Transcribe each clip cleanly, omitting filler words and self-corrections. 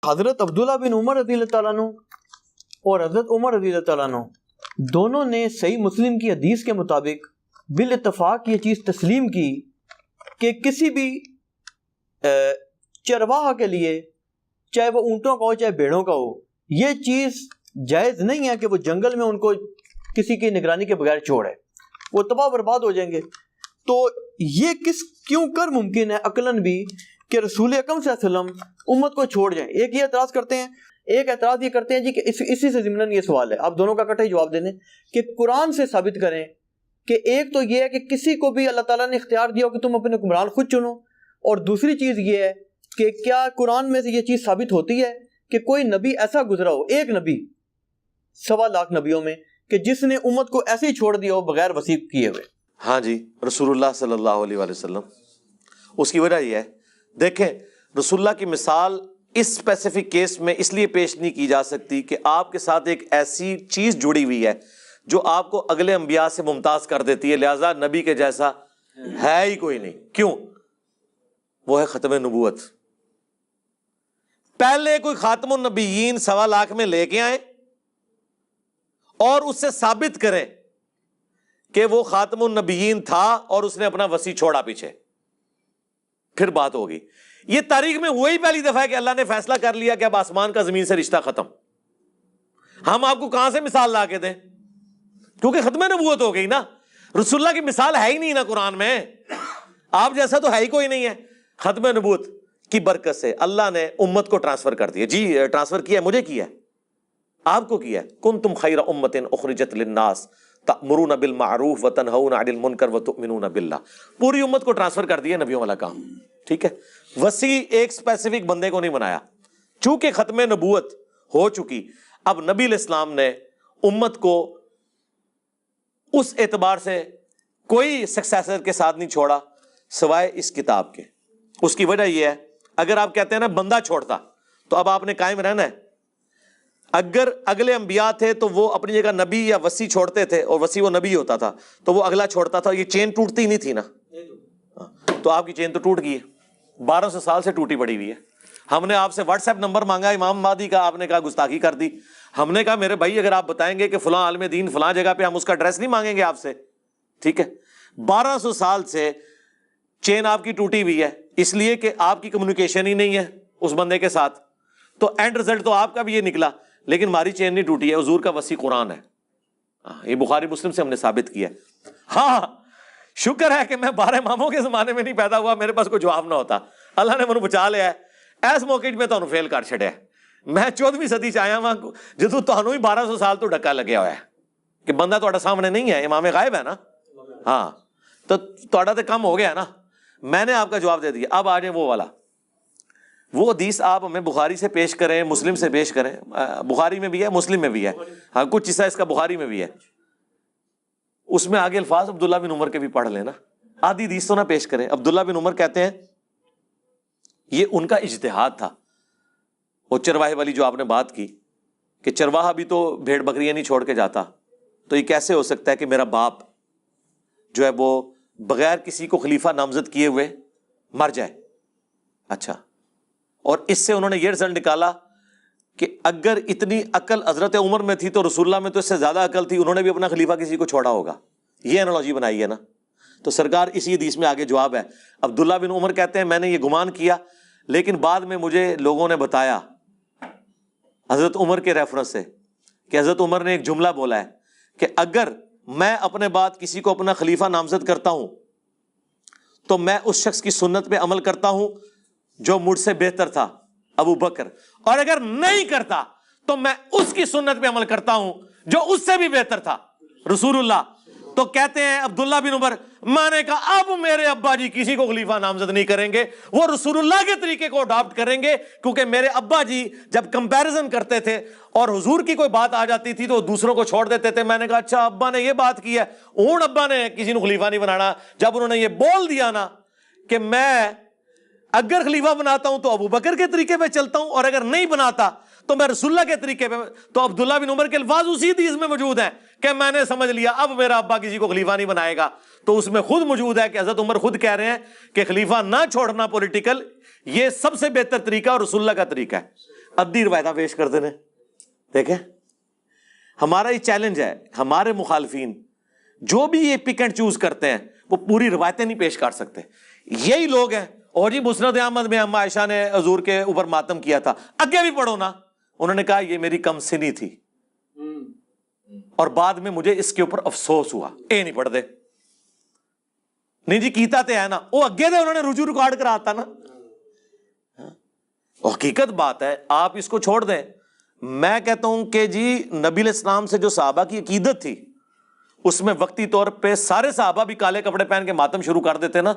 حضرت عبداللہ بن عمر رضی اللہ تعالیٰ عنہ اور حضرت عمر رضی اللہ تعالیٰ عنہ دونوں نے صحیح مسلم کی حدیث کے مطابق بالاتفاق یہ چیز تسلیم کی کہ کسی بھی چرواہا کے لیے، چاہے وہ اونٹوں کا ہو چاہے بھیڑوں کا ہو، یہ چیز جائز نہیں ہے کہ وہ جنگل میں ان کو کسی کی نگرانی کے بغیر چھوڑے، وہ تباہ برباد ہو جائیں گے۔ تو یہ کیوں کر ممکن ہے عقلاً بھی کہ رسول اکرم صلی اللہ علیہ وسلم امت کو چھوڑ جائیں؟ ایک یہ اعتراض کرتے ہیں، ایک اعتراض یہ کرتے ہیں جی کہ اسی سے ضمناً یہ سوال ہے، آپ دونوں کا اکٹھے جواب دیں کہ قرآن سے ثابت کریں کہ ایک تو یہ ہے کہ کسی کو بھی اللہ تعالیٰ نے اختیار دیا ہو کہ تم اپنے حکمران خود چنو، اور دوسری چیز یہ ہے کہ کیا قرآن میں سے یہ چیز ثابت ہوتی ہے کہ کوئی نبی ایسا گزرا ہو، ایک نبی 1.25 لاکھ نبیوں میں، کہ جس نے امت کو ایسے ہی چھوڑ دیا ہو بغیر وصیت کیے ہوئے؟ ہاں جی، رسول اللہ صلی اللہ علیہ وآلہ وسلم۔ اس کی وجہ یہ ہے، دیکھیں رسول اللہ کی مثال اس اسپیسیفک کیس میں اس لیے پیش نہیں کی جا سکتی کہ آپ کے ساتھ ایک ایسی چیز جڑی ہوئی ہے جو آپ کو اگلے انبیاء سے ممتاز کر دیتی ہے، لہٰذا نبی کے جیسا ہے ہی کوئی نہیں۔ کیوں؟ وہ ہے ختم نبوت۔ پہلے کوئی خاتم النبیین 1.25 لاکھ میں لے کے آئیں اور اس سے ثابت کریں کہ وہ خاتم النبیین تھا اور اس نے اپنا وصی چھوڑا پیچھے، پھر بات ہوگی۔ یہ تاریخ میں وہی پہلی دفعہ ہے کہ اللہ نے فیصلہ کر لیا کہ اب آسمان کا زمین سے رشتہ ختم۔ ہم آپ کو کہاں سے مثال لا کے دیں؟ کیونکہ ختم نبوت ہو گئی نا، رسول اللہ کی مثال ہے ہی نہیں نا قرآن میں، آپ جیسا تو ہے ہی کوئی نہیں ہے۔ ختم نبوت کی برکت سے اللہ نے امت کو ٹرانسفر کر دیا۔ جی ٹرانسفر کیا، مجھے کیا، آپ کو کیا۔ کنتم خیر امۃ اخرجت للناس تأمرون بالمعروف وتنہون عن المنکر وتؤمنون باللہ۔ پوری امت کو ٹرانسفر کر دیا نبیوں والا کام، ٹھیک ہے، وسیع ایک اسپیسیفک بندے کو نہیں بنایا۔ چونکہ ختم نبوت ہو چکی، اب نبی علیہ السلام نے امت کو اس اعتبار سے کوئی سکسیسر کے ساتھ نہیں چھوڑا سوائے اس کتاب کے۔ اس کی وجہ یہ ہے، اگر آپ کہتے ہیں نا بندہ چھوڑتا تو اب آپ نے قائم رہنا ہے۔ اگر اگلے انبیاء تھے تو وہ اپنی جگہ نبی یا وصی چھوڑتے تھے، اور وصی وہ نبی ہوتا تھا تو وہ اگلا چھوڑتا تھا، یہ چین ٹوٹتی نہیں تھی نا۔ تو آپ کی چین تو ٹوٹ گئی ہے، 1200 سال سے ٹوٹی پڑی ہوئی ہے۔ ہم نے آپ سے واٹس ایپ نمبر مانگا امام مہدی کا، آپ نے کہا گستاخی کر دی۔ ہم نے کہا میرے بھائی اگر آپ بتائیں گے کہ فلاں عالم دین فلاں جگہ پہ، ہم اس کا ایڈریس نہیں مانگیں گے آپ سے، ٹھیک ہے۔ 1200 سال سے چین آپ کی ٹوٹی ہوئی ہے، اس لیے کہ آپ کی کمیونیکیشن ہی نہیں ہے اس بندے کے ساتھ، تو اینڈ رزلٹ تو آپ کا بھی یہ نکلا، لیکن ہماری چین نہیں ٹوٹی ہے، حضور کا وصی قرآن ہے۔ یہ بخاری مسلم سے ہم نے ثابت کیا۔ ہاں شکر ہے کہ میں 12 اماموں کے زمانے میں نہیں پیدا ہوا، میرے پاس کوئی جواب نہ ہوتا، اللہ نے مجھے بچا لیا ہے۔ اس موقع میں تو فیل کر چھڑیا، میں 14ویں صدی چ آیا ہاں جدوں تہنوں ہی 1200 سال تو ڈکا لگیا ہوا ہے کہ بندہ تہاڈے سامنے نہیں ہے، امام غائب ہے نا، ہاں تو تہاڈا تو کم ہو گیا نا، میں نے آپ کا جواب دے دیا۔ اب آ جائیں وہ والا، وہ حدیث آپ ہمیں بخاری سے پیش کریں، مسلم سے پیش کریں، بخاری میں بھی ہے مسلم میں بھی ہے، ہاں کچھ حصہ اس کا بخاری میں بھی ہے، اس میں آگے الفاظ عبداللہ بن عمر کے بھی پڑھ لینا، آدھی حدیث تو نہ پیش کریں۔ عبداللہ بن عمر کہتے ہیں یہ ان کا اجتہاد تھا، وہ چرواہے والی جو آپ نے بات کی کہ چرواہا بھی تو بھیڑ بکریاں نہیں چھوڑ کے جاتا، تو یہ کیسے ہو سکتا ہے کہ میرا باپ جو ہے وہ بغیر کسی کو خلیفہ نامزد کیے ہوئے مر جائے؟ اچھا، اور اس سے انہوں نے یہ رزلٹ نکالا کہ اگر اتنی عقل حضرت عمر میں تھی تو رسول اللہ میں تو اس سے زیادہ عقل تھی، انہوں نے بھی اپنا خلیفہ کسی کو چھوڑا ہوگا۔ یہ انالوجی بنائی ہے نا، تو سرکار اسی حدیث میں آگے جواب ہے۔ عبداللہ بن عمر کہتے ہیں میں نے یہ گمان کیا، لیکن بعد میں مجھے لوگوں نے بتایا حضرت عمر کے ریفرنس سے کہ حضرت عمر نے ایک جملہ بولا ہے کہ اگر میں اپنے بعد کسی کو اپنا خلیفہ نامزد کرتا ہوں تو میں اس شخص کی سنت پہ عمل کرتا ہوں جو مجھ سے بہتر تھا، ابو بکر، اور اگر نہیں کرتا تو میں اس کی سنت پہ عمل کرتا ہوں جو اس سے بھی بہتر تھا، رسول اللہ۔ تو کہتے ہیں عبداللہ بن عمر، میں نے کہا اب میرے ابا جی کسی کو خلیفہ نامزد نہیں کریں گے، وہ رسول اللہ کے طریقے کو اڈاپٹ کریں گے، کیونکہ میرے ابا جی جب کمپیریزن کرتے تھے اور حضور کی کوئی بات آ جاتی تھی تو دوسروں کو چھوڑ دیتے تھے۔ میں نے کہا اچھا ابا نے یہ بات کی ہے، ہوں ابا نے کسی کو خلیفہ نہیں بنانا۔ جب انہوں نے یہ بول دیا نا کہ میں اگر خلیفہ بناتا ہوں تو ابو بکر کے طریقے پہ چلتا ہوں، اور اگر نہیں بناتا تو میں رسول اللہ کے طریقے پہ، تو عبداللہ بن عمر کے الفاظ اسی حدیث میں موجود ہیں کہ میں نے سمجھ لیا اب میرا ابا کسی کو خلیفہ نہیں بنائے گا۔ تو اس میں خود موجود ہے کہ حضرت عمر خود کہہ رہے ہیں کہ خلیفہ نہ چھوڑنا پولیٹیکل، یہ سب سے بہتر طریقہ اور رسول اللہ کا طریقہ ہے۔ ادھی روایتیں پیش کرتے ہیں. دیکھیں ہمارا یہ چیلنج ہے, ہمارے مخالفین جو بھی یہ پک اینڈ چوز کرتے ہیں وہ پوری روایتیں نہیں پیش کر سکتے. یہی لوگ ہیں. اور جی مسند احمد میں اما عائشہ نے حضور کے اوپر ماتم کیا تھا, آگے بھی پڑھو نا, انہوں نے کہا یہ میری کم سنی تھی اور بعد میں مجھے اس کے اوپر افسوس ہوا. اے نہیں پڑھ دے نہیں جی کیتا تے ہے نا, وہ اگے دے انہوں نے رجوع ریکارڈ کراتا نا. حقیقت بات ہے, آپ اس کو چھوڑ دیں. میں کہتا ہوں کہ جی نبی علیہ السلام سے جو صحابہ کی عقیدت تھی اس میں وقتی طور پہ سارے صحابہ بھی کالے کپڑے پہن کے ماتم شروع کر دیتے نا,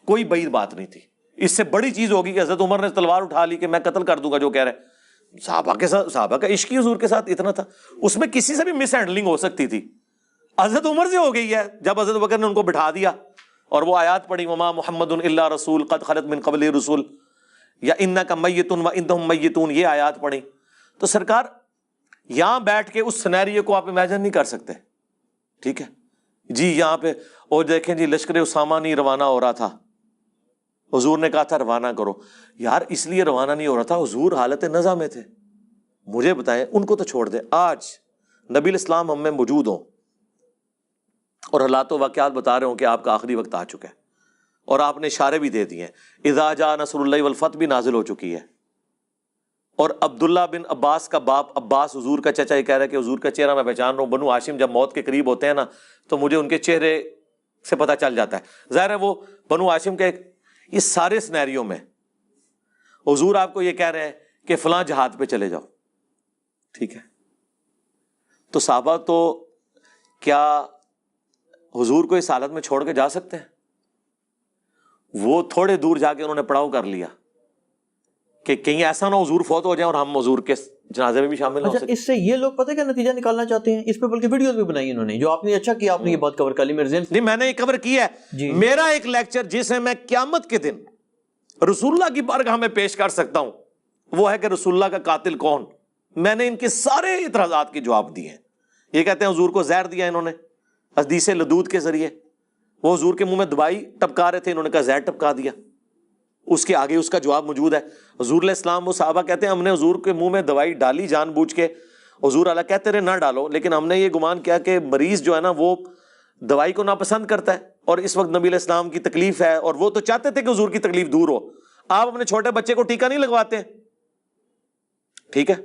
کوئی بعید بات نہیں تھی. اس سے بڑی چیز ہوگی کہ حضرت عمر نے تلوار اٹھا لی کہ میں قتل کر دوں گا جو کہہ رہے. صحابہ کے ساتھ, صحابہ کا عشق حضور کے ساتھ اتنا تھا, اس میں کسی سے بھی مس ہینڈلنگ ہو سکتی تھی. حضرت عمر سے ہو گئی ہے جب حضرت بکر نے ان کو بٹھا دیا اور وہ آیات پڑھی وما محمد الا رسول قد خلت من قبلہ رسول یا انک میت و انہم میتون, یہ آیات پڑھی. تو سرکار یہاں بیٹھ کے اس سینیریو کو آپ امیجن نہیں کر سکتے. ٹھیک ہے جی, یہاں پہ اور دیکھیں جی لشکر اسامہ نہیں روانہ ہو رہا تھا, حضور نے کہا تھا روانہ کرو. یار اس لیے روانہ نہیں ہو رہا تھا, حضور حالت نزع میں تھے. مجھے بتائیں, ان کو تو چھوڑ دیں, آج نبی الاسلام ہم میں موجود ہوں اور حالات و واقعات بتا رہے ہوں کہ آپ کا آخری وقت آ چکا ہے اور آپ نے اشارے بھی دے دیے ہیں. اذا جاء نصر اللہ والفتح بھی نازل ہو چکی ہے. اور عبداللہ بن عباس کا باپ عباس حضور کا چچا یہ کہہ رہا ہے کہ حضور کا چہرہ میں پہچان رہا ہوں. بنو ہاشم جب موت کے قریب ہوتے ہیں نا تو مجھے ان کے چہرے سے پتہ چل جاتا ہے. ظاہر ہے وہ بنو ہاشم کے یہ سارے سینیریو میں حضور آپ کو یہ کہہ رہے ہیں کہ فلاں جہاد پہ چلے جاؤ. ٹھیک ہے, تو صحابہ تو کیا حضور کو اس حالت میں چھوڑ کے جا سکتے ہیں؟ وہ تھوڑے دور جا کے انہوں نے پڑاؤ کر لیا کہ کہیں ایسا نہ حضور فوت ہو جائیں اور ہم حضور کے جنازے میں بھی شامل نہ ہو سکیں. اس سے یہ لوگ پتہ کیا نتیجہ نکالنا چاہتے ہیں, اس پہ بلکہ ویڈیوز بھی بنائی انہوں نے, جو آپ نے اچھا کیا آپ نے یہ بات کور کر لی. میرے نہیں میں نے یہ کور کیا ہے جی. میرا ایک لیکچر جسے میں قیامت کے دن رسول اللہ کی بارگاہ میں پیش کر سکتا ہوں وہ ہے کہ رسول اللہ کا قاتل کون. میں نے ان کے سارے اعتراضات کے جواب دیے ہیں. یہ کہتے ہیں حضور کو زہر دیا انہوں نے حدیث لدود کے ذریعے, وہ حضور کے منہ میں دوائی ٹپکا رہے تھے, انہوں نے کہا زہر ٹپکا دیا. اس کے آگے اس کا جواب موجود ہے. حضور علیہ السلام وہ صحابہ کہتے ہیں ہم نے حضور کے منہ میں دوائی ڈالی جان بوجھ کے, حضور اعلیٰ کہتے رہے نہ ڈالو, لیکن ہم نے یہ گمان کیا کہ مریض جو ہے نا وہ دوائی کو ناپسند کرتا ہے اور اس وقت نبی علیہ السلام کی تکلیف ہے اور وہ تو چاہتے تھے کہ حضور کی تکلیف دور ہو. آپ اپنے چھوٹے بچے کو ٹیکا نہیں لگواتے, ٹھیک ہے,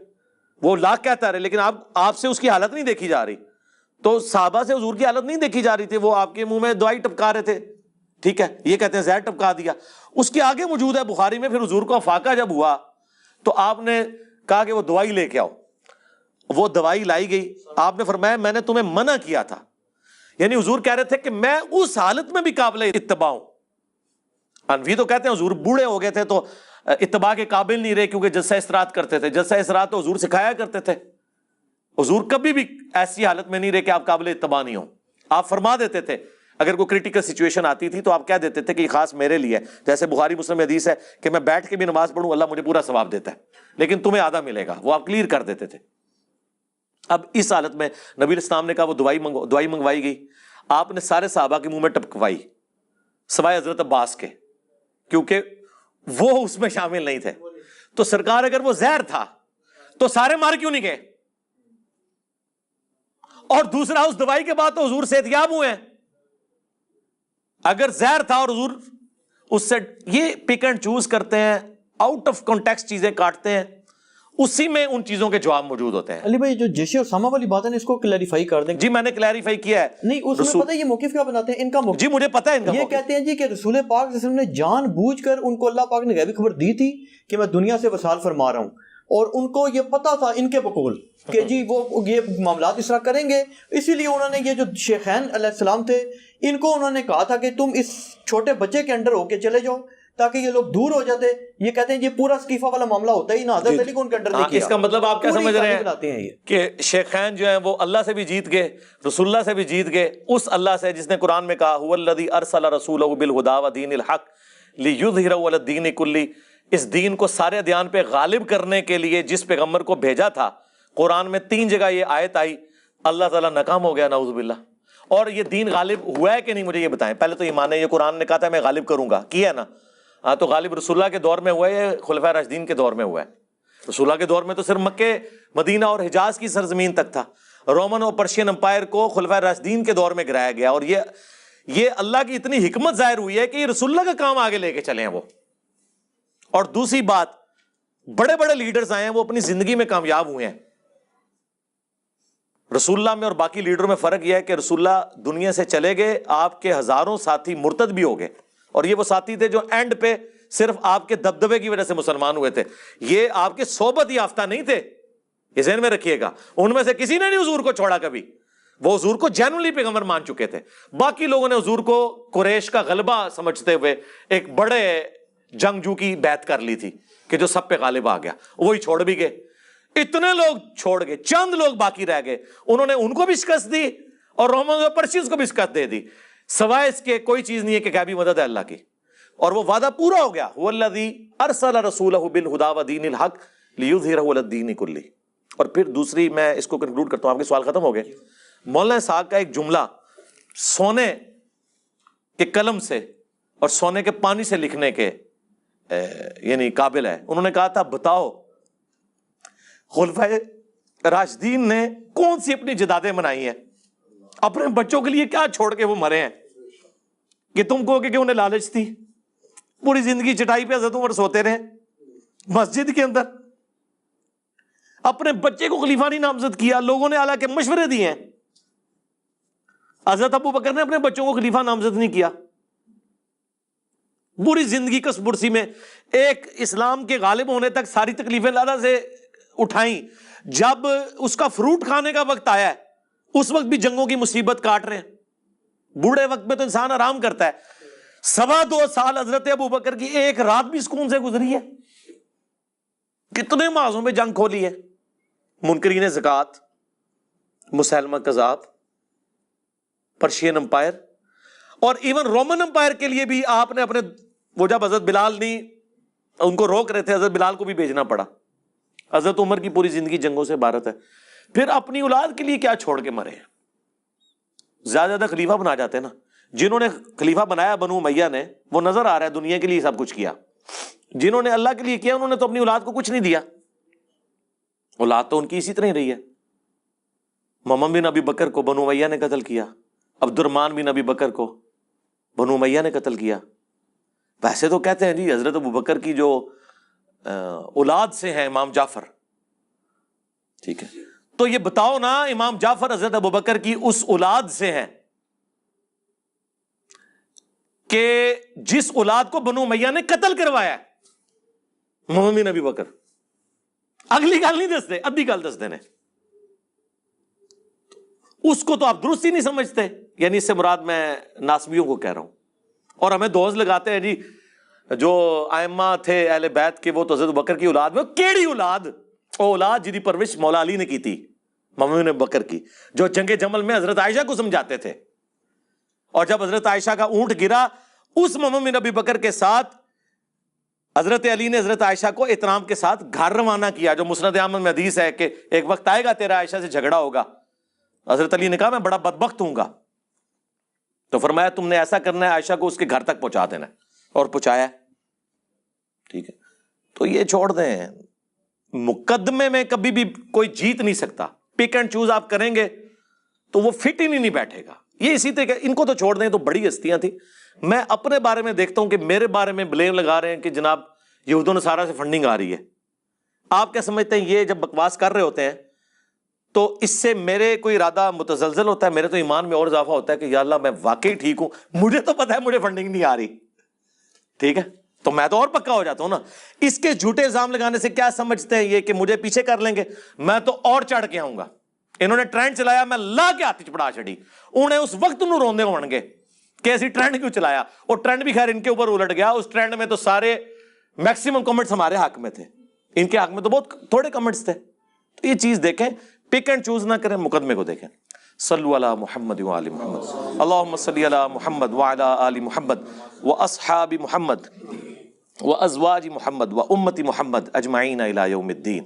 وہ لاکھ کہتا رہے لیکن آپ سے اس کی حالت نہیں دیکھی جا رہی. تو صحابہ سے حضور کی حالت نہیں دیکھی جا رہی تھی, وہ آپ کے منہ میں دوائی ٹپکا رہے تھے. ٹھیک ہے, یہ کہتے ہیں زہر ٹپکا دیا. اس کے آگے موجود ہے بخاری میں, پھر حضور کو افاقہ جب ہوا تو آپ نے کہا کہ وہ دوائی لے کے آؤ. وہ دوائی لائی گئی, آپ نے فرمایا میں نے تمہیں منع کیا تھا. یعنی حضور کہہ رہے تھے کہ میں اس حالت میں بھی قابل اتباع ہوں. حنفی تو کہتے ہیں حضور بوڑھے ہو گئے تھے تو اتباع کے قابل نہیں رہے کیونکہ جلسہ استراحت کرتے تھے. جلسہ استراحت تو حضور سکھایا کرتے تھے. حضور کبھی بھی ایسی حالت میں نہیں رہے کہ آپ قابل اتباع نہیں ہوں. آپ فرما دیتے تھے اگر کوئی کریٹیکل سچویشن آتی تھی تو آپ کہہ دیتے تھے کہ یہ خاص میرے لیے ہے. جیسے بخاری مسلم حدیث ہے کہ میں بیٹھ کے بھی نماز پڑھوں اللہ مجھے پورا ثواب دیتا ہے لیکن تمہیں آدھا ملے گا, وہ آپ کلیئر کر دیتے تھے. اب اس حالت میں نبی الاسلام نے کہا وہ دوائی منگوائی گئی. آپ نے سارے صحابہ کے منہ میں ٹپکوائی سوائے حضرت عباس کے, کیونکہ وہ اس میں شامل نہیں تھے. تو سرکار اگر وہ زہر تھا تو سارے مار کیوں نہیں گئے؟ اور دوسرا اس دوائی کے بعد تو حضور صحتیاب ہوئے ہیں. اگر زہر تھا اور حضور اس سے یہ پک اینڈ چوز کرتے ہیں, آؤٹ آف کانٹیکسٹ چیزیں کاٹتے ہیں, اسی میں ان چیزوں کے جواب موجود ہوتے ہیں. علی بھائی جو جیش اسامہ والی بات ہے نا اس کو کلیریفائی کر دیں. جی میں نے کلیریفائی کیا ہے. نہیں اس میں پتہ ہے یہ موقف کیا بناتے ہیں ان کا موقف. جی مجھے پتہ ہے ان کا یہ کہتے ہیں جی کہ رسول پاک صلی اللہ علیہ وسلم نے جان بوجھ کر ان کو اللہ پاک نے غیبی خبر دی تھی کہ میں دنیا سے وصال فرما رہا ہوں, اور ان کو یہ پتا تھا ان کے بقول کہ جی وہ یہ معاملات اس طرح کریں گے, اسی لیے انہوں نے یہ جو شیخین علیہ السلام تھے ان کو انہوں نے کہا تھا کہ تم اس چھوٹے بچے کے انڈر ہو کے چلے جاؤ تاکہ یہ لوگ دور ہو جاتے. یہ کہتے ہیں یہ پورا اسقیفہ والا معاملہ ہوتا ہی نہ حضرت علی کو ان کے انڈر نہیں کیا. اس کا مطلب آپ کیا سمجھ رہے ہیں کہ شیخین جو ہیں وہ اللہ سے بھی جیت گئے, رسول اللہ سے بھی جیت گئے, اس اللہ سے جس نے قرآن میں کہا هو الذی ارسل رسولہ بالہدی ودین الحق لیظہرہ علی الدین کلہ, اس دین کو سارے ادیان پہ غالب کرنے کے لیے جس پیغمبر کو بھیجا تھا. قرآن میں 3 جگہ یہ آیت آئی, اللہ تعالیٰ ناکام ہو گیا نعوذ باللہ. اور یہ دین غالب ہوا ہے کہ نہیں مجھے یہ بتائیں. پہلے تو یہ مانے یہ قرآن نے کہا تھا میں غالب کروں گا, کیا ہے نا؟ ہاں تو غالب رسول اللہ کے دور میں ہوا ہے, خلفائے راشدین کے دور میں ہوا ہے. رسول اللہ کے دور میں تو صرف مکے، مدینہ اور حجاز کی سرزمین تک تھا. رومن اور پرشین امپائر کو خلفائے راشدین کے دور میں گرایا گیا، اور یہ اللہ کی اتنی حکمت ظاہر ہوئی ہے کہ یہ رسول اللہ کا کام آگے لے کے چلے ہیں وہ. اور دوسری بات، بڑے بڑے لیڈرز آئے ہیں وہ اپنی زندگی میں کامیاب ہوئے ہیں. رسول اللہ میں اور باقی لیڈروں میں فرق یہ ہے کہ رسول اللہ دنیا سے چلے گئے، آپ کے ہزاروں ساتھی مرتد بھی ہو گئے، اور یہ وہ ساتھی تھے جو اینڈ پہ صرف آپ کے دبدبے کی وجہ سے مسلمان ہوئے تھے. یہ آپ کے صحبت یافتہ نہیں تھے، یہ ذہن میں رکھیے گا. ان میں سے کسی نے نہیں حضور کو چھوڑا کبھی، وہ حضور کو جینولی پیغمبر مان چکے تھے. باقی لوگوں نے حضور کو قریش کا غلبہ سمجھتے ہوئے ایک بڑے جنگجو کی بیعت کر لی تھی کہ جو سب پہ غالب آ گیا، وہی چھوڑ بھی گئے. اتنے لوگ چھوڑ گئے، چند لوگ باقی رہ گئے، انہوں نے ان کو بھی شکست دی اور رومن اور پرشینز کو بھی شکست دے دی. سوائے اس کے کوئی چیز نہیں ہے کہ غیبی مدد ہے اللہ کی، اور وہ وعدہ پورا ہو گیا. هو الذی ارسل رسولہ بالہدی ودین الحق لیظہرہ علی الدین کلہ. اور پھر دوسری، میں اس کو کنکلوڈ کرتا ہوں، آپ کے سوال ختم ہو گئے. مولانا اسحاق کا ایک جملہ سونے کے قلم سے اور سونے کے پانی سے لکھنے کے یعنی قابل ہے. انہوں نے کہا تھا، بتاؤ خلفائے راشدین نے کون سی اپنی جدادیں منائی ہیں، اپنے بچوں کے لیے کیا چھوڑ کے وہ مرے ہیں کہ تم کہو کہ انہیں لالچ تھی. پوری زندگی چٹائی پہ حضرت عمر سوتے رہے مسجد کے اندر، اپنے بچے کو خلیفہ نہیں نامزد کیا. لوگوں نے اعلیٰ کے مشورے دیے ہیں، حضرت ابو بکر نے اپنے بچوں کو خلیفہ نامزد نہیں کیا. پوری زندگی کس برسی میں ایک اسلام کے غالب ہونے تک ساری تکلیفیں اللہ سے اٹھائیں. جب اس کا فروٹ کھانے کا وقت آیا ہے، اس وقت بھی جنگوں کی مصیبت کاٹ رہے ہیں. بوڑھے وقت میں تو انسان آرام کرتا ہے. 2.25 سال حضرت ابو بکر کی ایک رات بھی سکون سے گزری ہے. کتنے معاذوں میں جنگ کھولی ہے. منکرین زکوٰۃ، مسیلمہ کذاب، پرشین امپائر، اور ایون رومن امپائر کے لیے بھی آپ نے اپنے، وہ جب حضرت بلال نہیں ان کو روک رہے تھے، حضرت بلال کو بھی بھیجنا پڑا. حضرت عمر کی پوری زندگی جنگوں سے عبارت ہے. پھر اپنی اولاد کے لیے کیا چھوڑ کے مرے ہیں. زیادہ خلیفہ بنا جاتے ہیں نا. جنہوں نے خلیفہ بنایا بنو امیہ نے، وہ نظر آ رہا ہے دنیا کے لیے سب کچھ کیا. جنہوں نے اللہ کے لیے کیا انہوں نے تو اپنی اولاد کو کچھ نہیں دیا. اولاد تو ان کی اسی طرح ہی رہی ہے. محمد بن ابی بکر کو بنو امیہ نے قتل کیا، عبد الرحمن بن ابی بکر کو بنو امیہ نے قتل کیا. ویسے تو کہتے ہیں جی حضرت ابو بکر کی جو اولاد سے ہیں امام جعفر، ٹھیک ہے، تو یہ بتاؤ نا، امام جعفر حضرت ابو بکر کی اس اولاد سے ہیں کہ جس اولاد کو بنو امیہ نے قتل کروایا ہے. محمد بن ابی بکر اگلی گل نہیں دستے، ادھی گل دستے نے. اس کو تو آپ درست ہی نہیں سمجھتے. یعنی اس سے مراد میں ناسبیوں کو کہہ رہا ہوں. اور ہمیں دوز لگاتے ہیں جی جو ائمہ تھے اہل بیت کے، وہ تو حضرت بکر کی اولاد میں. کیڑی اولاد؟ وہ اولاد جی پرورش مولا علی نے کی تھی، محمد بن بکر کی، جو جنگ جمل میں حضرت عائشہ کو سمجھاتے تھے. اور جب حضرت عائشہ کا اونٹ گرا، اس محمد بن ابی بکر کے ساتھ حضرت علی نے حضرت عائشہ کو احترام کے ساتھ گھر روانہ کیا. جو مسند احمد میں حدیث ہے کہ ایک وقت آئے گا تیرا عائشہ سے جھگڑا ہوگا. حضرت علی نے کہا میں بڑا بدبخت ہوں گا، تو فرمایا تم نے ایسا کرنا ہے، عائشہ کو اس کے گھر تک پہنچا دینا ہے، اور پہنچایا. ٹھیک ہے، تو یہ چھوڑ دیں. مقدمے میں کبھی بھی کوئی جیت نہیں سکتا. پک اینڈ چوز آپ کریں گے تو وہ فٹ ہی نہیں بیٹھے گا. یہ اسی طرح ان کو تو چھوڑ دیں، تو بڑی ہستیاں تھیں. میں اپنے بارے میں دیکھتا ہوں کہ میرے بارے میں بلیم لگا رہے ہیں کہ جناب یہود و نصارہ سے فنڈنگ آ رہی ہے. آپ کیا سمجھتے ہیں یہ جب بکواس کر رہے ہوتے ہیں تو اس سے میرے کوئی ارادہ متزلزل ہوتا ہے؟ میرے تو ایمان میں اور اضافہ ہوتا ہے کہ یا اللہ میں واقعی ٹھیک ہوں، مجھے تو پتا ہے مجھے فنڈنگ نہیں آ رہی. ٹھیک ہے، تو میں تو اور پکا ہو جاتا ہوں نا. اس کے جھوٹے الزام لگانے سے کیا سمجھتے ہیں یہ کہ مجھے پیچھے کر لیں گے؟ میں تو اور چڑھ کے آؤں گا. انہوں نے ٹرینڈ چلایا، میں لا کے ہاتھ چپڑا چڑی. انہیں اس وقت انہوں روندے ہون گے کہ ایسی ٹرینڈ کیوں چلایا. اور ٹرینڈ بھی خیر ان کے اوپر الٹ گیا. اس ٹرینڈ میں تو سارے میکسیمم کمنٹس ہمارے حق میں تھے، ان کے حق میں تو بہت تھوڑے کمنٹس تھے. تو یہ چیز دیکھیں، پک اینڈ چوز نہ کریں، مقدمے کو دیکھیں. صلو علی محمد وآل محمد، اللہم صلی علی محمد وعلی آل محمد واصحاب محمد وازواج محمد وامت محمد اجمعین الی یوم الدین.